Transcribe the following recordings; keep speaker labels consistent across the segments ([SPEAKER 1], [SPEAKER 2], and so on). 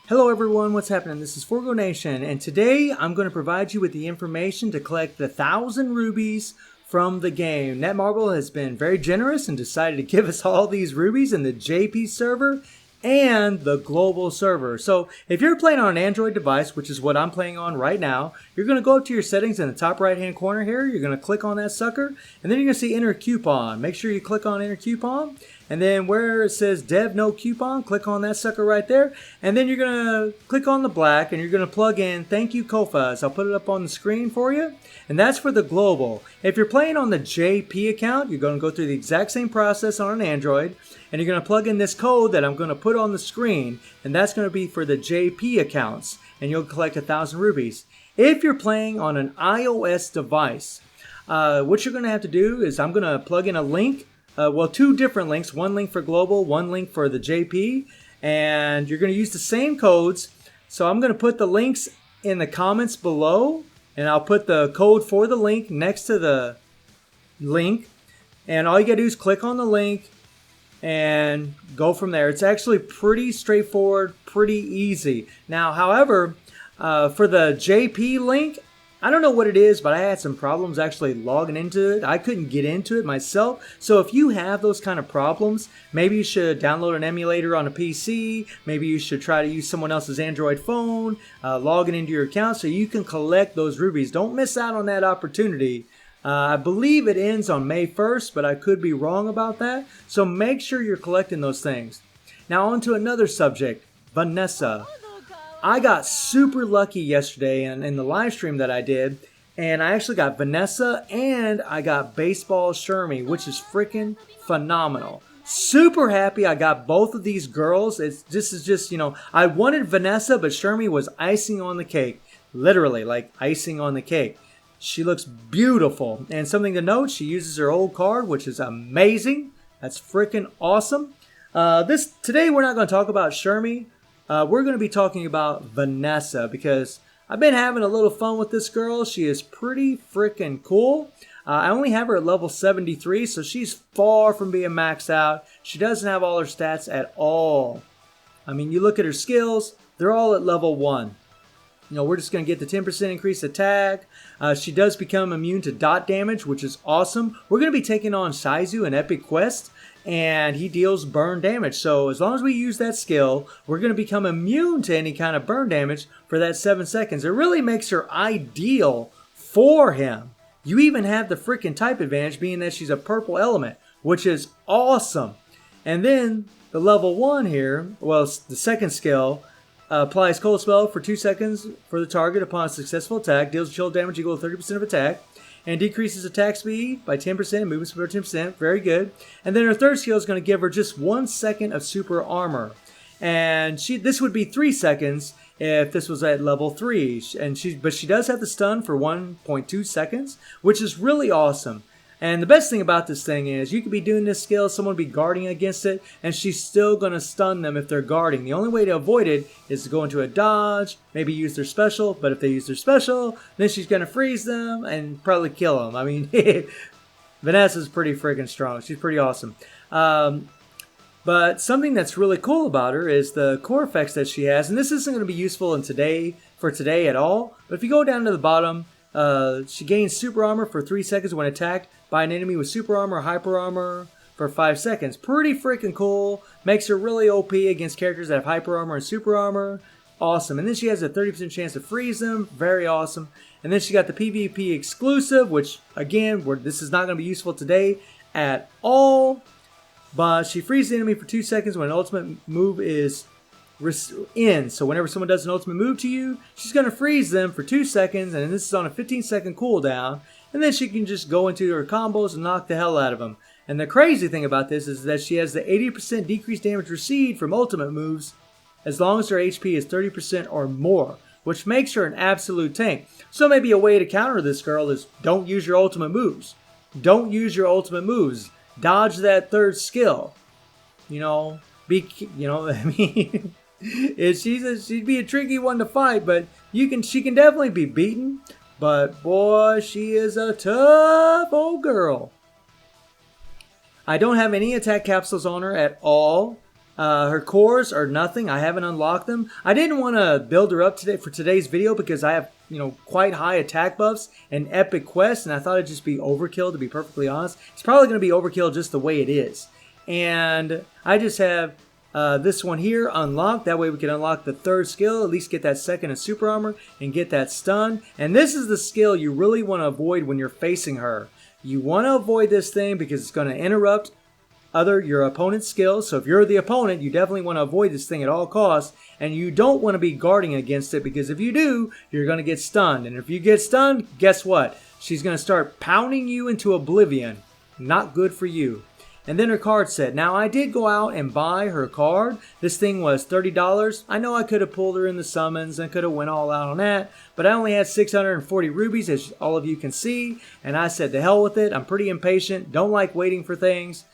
[SPEAKER 1] Hello everyone, what's happening? This is Forgo Nation, and today I'm going to provide you with the information to collect the 1,000 rubies from the game. Netmarble has been very generous and decided to give us all these rubies in the JP server and the global server. So if you're playing on an Android device, which is what I'm playing on right now, you're going to go up to your settings in the top right hand corner here. You're going to click on that sucker, and then you're going to see enter coupon. Make sure you click on enter coupon, and then where it says dev no coupon, click on that sucker right there, and then you're going to click on the black and you're going to plug in thank you Kofas. I'll put it up on the screen for you, and that's for the global. If you're playing on the JP account, you're going to go through the exact same process on an Android, and you're going to plug in this code that I'm going to put on the screen, and that's going to be for the JP accounts, and you'll collect 1,000 rubies. If you're playing on an iOS device, what you're going to have to do is I'm going to plug in a link, two different links, one link for global, one link for the JP, and you're going to use the same codes. So I'm going to put the links in the comments below, and I'll put the code for the link next to the link, and all you got to do is click on the link and go from there. It's actually pretty straightforward, pretty easy. Now, however, for the JP link, I don't know what it is, but I had some problems actually logging into it. I couldn't get into it myself. So if you have those kind of problems, maybe you should download an emulator on a PC. Maybe you should try to use someone else's Android phone, logging into your account so you can collect those rubies. Don't miss out on that opportunity. I believe it ends on May 1st, but I could be wrong about that. So make sure you're collecting those things. Now on to another subject, Vanessa. I got super lucky yesterday in the live stream that I did, and I actually got Vanessa and I got Baseball Shermie, which is freaking phenomenal. Super happy I got both of these girls. This is just, I wanted Vanessa, but Shermie was icing on the cake. Literally, like icing on the cake. She looks beautiful. And something to note, she uses her old card, which is amazing. That's freaking awesome. Today we're not going to talk about Shermie. We're going to be talking about Vanessa because I've been having a little fun with this girl. She is pretty freaking cool. I only have her at level 73, so she's far from being maxed out. She doesn't have all her stats at all. I mean, you look at her skills, they're all at level 1. We're just going to get the 10% increased attack. She does become immune to dot damage, which is awesome. We're going to be taking on Saizu in Epic Quest, and he deals burn damage. So as long as we use that skill, we're going to become immune to any kind of burn damage for that 7 seconds. It really makes her ideal for him. You even have the freaking type advantage, being that she's a purple element, which is awesome. And then the level 1 here, well, the second skill, applies Cold Spell for 2 seconds for the target upon a successful attack, deals chill damage equal to 30% of attack, and decreases attack speed by 10% and movement speed by 10%. Very good. And then her third skill is going to give her just 1 second of super armor. And this would be 3 seconds if this was at level 3. But she does have the stun for 1.2 seconds, which is really awesome. And the best thing about this thing is you could be doing this skill, someone would be guarding against it, and she's still going to stun them if they're guarding. The only way to avoid it is to go into a dodge, maybe use their special, but if they use their special, then she's going to freeze them and probably kill them. I mean, Vanessa's pretty freaking strong. She's pretty awesome. But something that's really cool about her is the core effects that she has, and this isn't going to be useful for today at all, but if you go down to the bottom, she gains super armor for 3 seconds when attacked by an enemy with super armor or hyper armor for 5 seconds. Pretty freaking cool. Makes her really OP against characters that have hyper armor and super armor. Awesome. And then she has a 30% chance to freeze them. Very awesome. And then she got the PvP exclusive, which again, this is not going to be useful today at all. But she freezes the enemy for 2 seconds when an ultimate move is in. So whenever someone does an ultimate move to you, she's going to freeze them for 2 seconds, and this is on a 15-second cooldown, and then she can just go into her combos and knock the hell out of them. And the crazy thing about this is that she has the 80% decreased damage received from ultimate moves as long as her HP is 30% or more, which makes her an absolute tank. So maybe a way to counter this girl is don't use your ultimate moves. Don't use your ultimate moves. Dodge that third skill. I mean, she'd be a tricky one to fight, but she can definitely be beaten. But boy, she is a tough old girl. I don't have any attack capsules on her at all. Her cores are nothing. I haven't unlocked them. I didn't want to build her up today for today's video because I have, quite high attack buffs and epic quests, and I thought it'd just be overkill, to be perfectly honest. It's probably going to be overkill just the way it is. And I just have this one here unlocked. That way we can unlock the third skill, at least get that second of super armor and get that stun. And this is the skill you really want to avoid when you're facing her. You want to avoid this thing because it's going to interrupt your opponent's skills. So if you're the opponent, you definitely want to avoid this thing at all costs, and you don't want to be guarding against it, because if you do, you're going to get stunned. And if you get stunned, guess what? She's going to start pounding you into oblivion. Not good for you. And then her card set. Now, I did go out and buy her card. This thing was $30. I know I could have pulled her in the summons and could have went all out on that, but I only had 640 rubies, as all of you can see, and I said the hell with it. I'm pretty impatient, don't like waiting for things.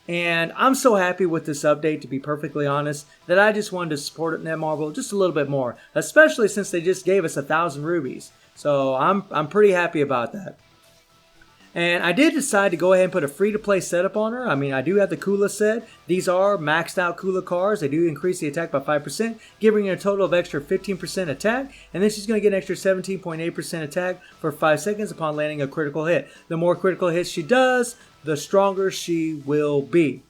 [SPEAKER 1] And I'm so happy with this update, to be perfectly honest, that I just wanted to support Netmarble just a little bit more, especially since they just gave us 1,000 rubies. So I'm pretty happy about that. And I did decide to go ahead and put a free-to-play setup on her. I mean, I do have the Kula set. These are maxed out Kula cards. They do increase the attack by 5%, giving her a total of extra 15% attack. And then she's going to get an extra 17.8% attack for 5 seconds upon landing a critical hit. The more critical hits she does, the stronger she will be.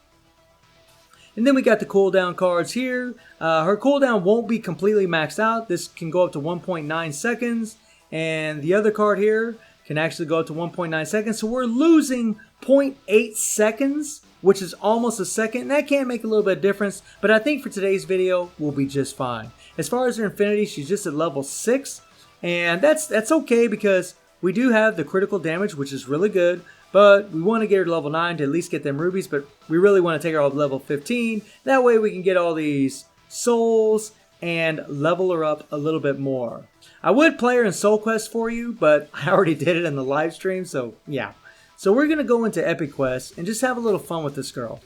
[SPEAKER 1] And then we got the cooldown cards here. Her cooldown won't be completely maxed out. This can go up to 1.9 seconds. And the other card here can actually go up to 1.9 seconds. So we're losing 0.8 seconds, which is almost a second. And that can make a little bit of difference, but I think for today's video, we'll be just fine. As far as her infinity, she's just at level 6. And that's okay, because we do have the critical damage, which is really good. But we want to get her to level 9 to at least get them rubies. But we really want to take her all to level 15. That way we can get all these souls and level her up a little bit more. I would play her in Soul Quest for you, but I already did it in the live stream, so yeah. So we're going to go into Epic Quest and just have a little fun with this girl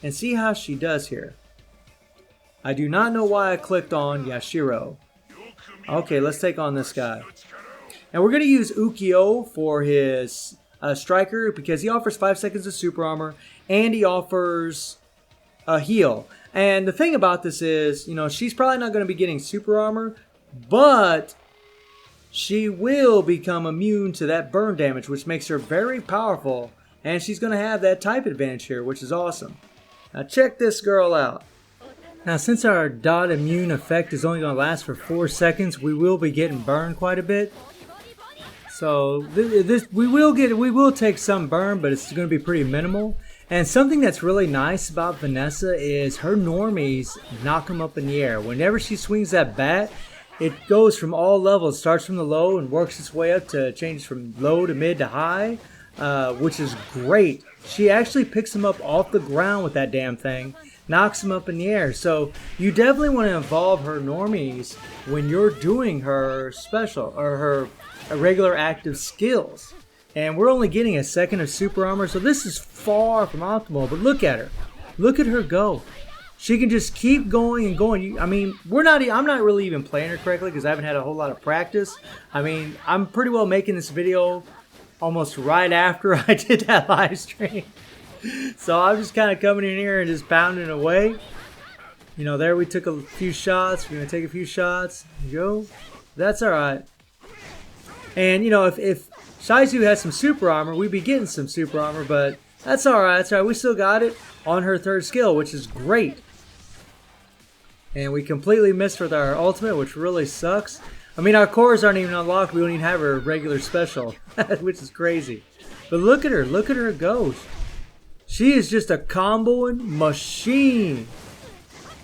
[SPEAKER 1] and see how she does here. I do not know why I clicked on Yashiro. Okay, let's take on this guy. And we're going to use Ukyo for his striker, because he offers 5 seconds of super armor and he offers a heal. And the thing about this is, she's probably not going to be getting super armor, but she will become immune to that burn damage, which makes her very powerful. And she's going to have that type advantage here, which is awesome. Now check this girl out. Now, since our dot immune effect is only going to last for 4 seconds, we will be getting burned quite a bit. So we will take some burn, but it's going to be pretty minimal. And something that's really nice about Vanessa is her normies knock them up in the air. Whenever she swings that bat, it goes from all levels, starts from the low and works its way up to change from low to mid to high, which is great. She actually picks them up off the ground with that damn thing, knocks them up in the air. So you definitely want to involve her normies when you're doing her special or her regular active skills. And we're only getting a second of super armor, so this is far from optimal. But look at her. Look at her go. She can just keep going and going. I mean, I'm not really even playing her correctly because I haven't had a whole lot of practice. I mean, I'm pretty well making this video almost right after I did that live stream. So I'm just kind of coming in here and just pounding away. There we took a few shots. We're going to take a few shots. Go. That's all right. And, if Shizu has some super armor, we'd be getting some super armor, but that's alright, that's alright. We still got it on her third skill, which is great. And we completely missed with our ultimate, which really sucks. I mean, our cores aren't even unlocked. We don't even have her regular special, which is crazy. But look at her go. She is just a comboing machine.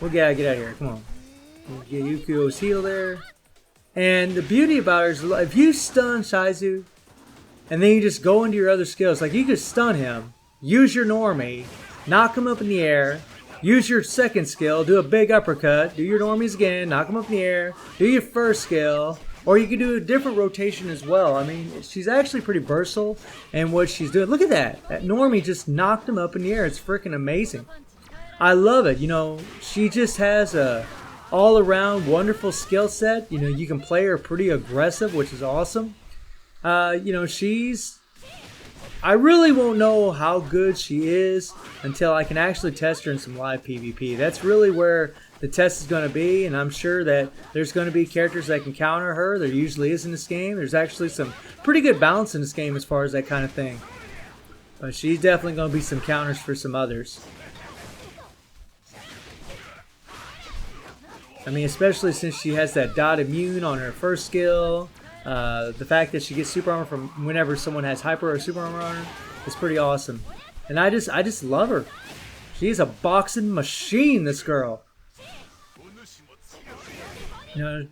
[SPEAKER 1] We gotta get out of here, come on. Get Yukio's heal there. And the beauty about her is, if you stun Shizu, and then you just go into your other skills, like you could stun him, use your normie, knock him up in the air, use your second skill, do a big uppercut, do your normies again, knock him up in the air, do your first skill, or you could do a different rotation as well. I mean, she's actually pretty versatile in what she's doing. Look at that. That normie just knocked him up in the air. It's freaking amazing. I love it. She just has a all-around wonderful skill set. You can play her pretty aggressive, which is awesome. She's I really won't know how good she is until I can actually test her in some live PvP. That's really where the test is going to be, and I'm sure that there's going to be characters that can counter her. There usually is in this game. There's actually some pretty good balance in this game as far as that kind of thing. But she's definitely going to be some counters for some others. I mean, especially since she has that dot immune on her first skill. The fact that she gets super armor from whenever someone has hyper or super armor on her is pretty awesome. And I just love her. She's a boxing machine, this girl. You know,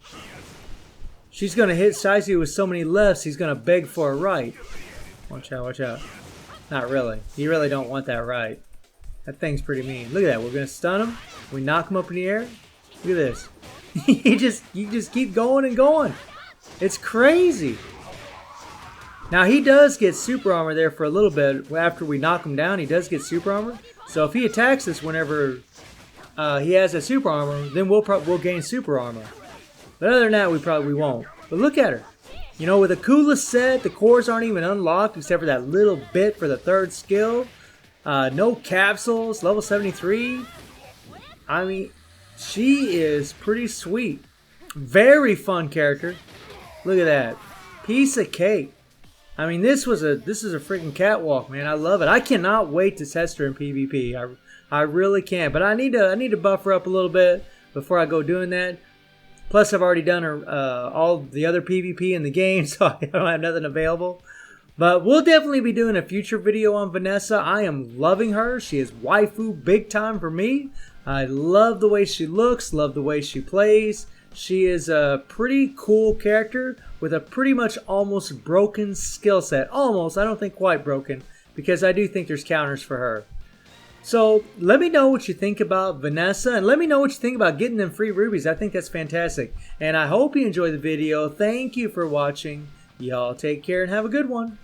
[SPEAKER 1] she's going to hit Shizy with so many lefts, he's going to beg for a right. Watch out, watch out. Not really. You really don't want that right. That thing's pretty mean. Look at that. We're going to stun him. We knock him up in the air. Look at this. you just keep going and going. It's crazy. Now he does get super armor there for a little bit. After we knock him down, he does get super armor. So if he attacks us whenever he has that super armor, then we'll gain super armor. But other than that, we won't. But look at her. You know, with the coolest set, the cores aren't even unlocked except for that little bit for the third skill. No capsules, level 73. I mean, she is pretty sweet. Very fun character. Look at that. Piece of cake. I mean, this is a freaking catwalk, man. I love it. I cannot wait to test her in PvP. I really can't. But I need to buff her up a little bit before I go doing that. Plus, I've already done her all the other PvP in the game, so I don't have nothing available. But we'll definitely be doing a future video on Vanessa. I am loving her. She is waifu big time for me. I love the way she looks, love the way she plays. She is a pretty cool character with a pretty much almost broken skill set. Almost, I don't think quite broken, because I do think there's counters for her. So let me know what you think about Vanessa, and let me know what you think about getting them free rubies. I think that's fantastic. And I hope you enjoyed the video. Thank you for watching. Y'all take care and have a good one.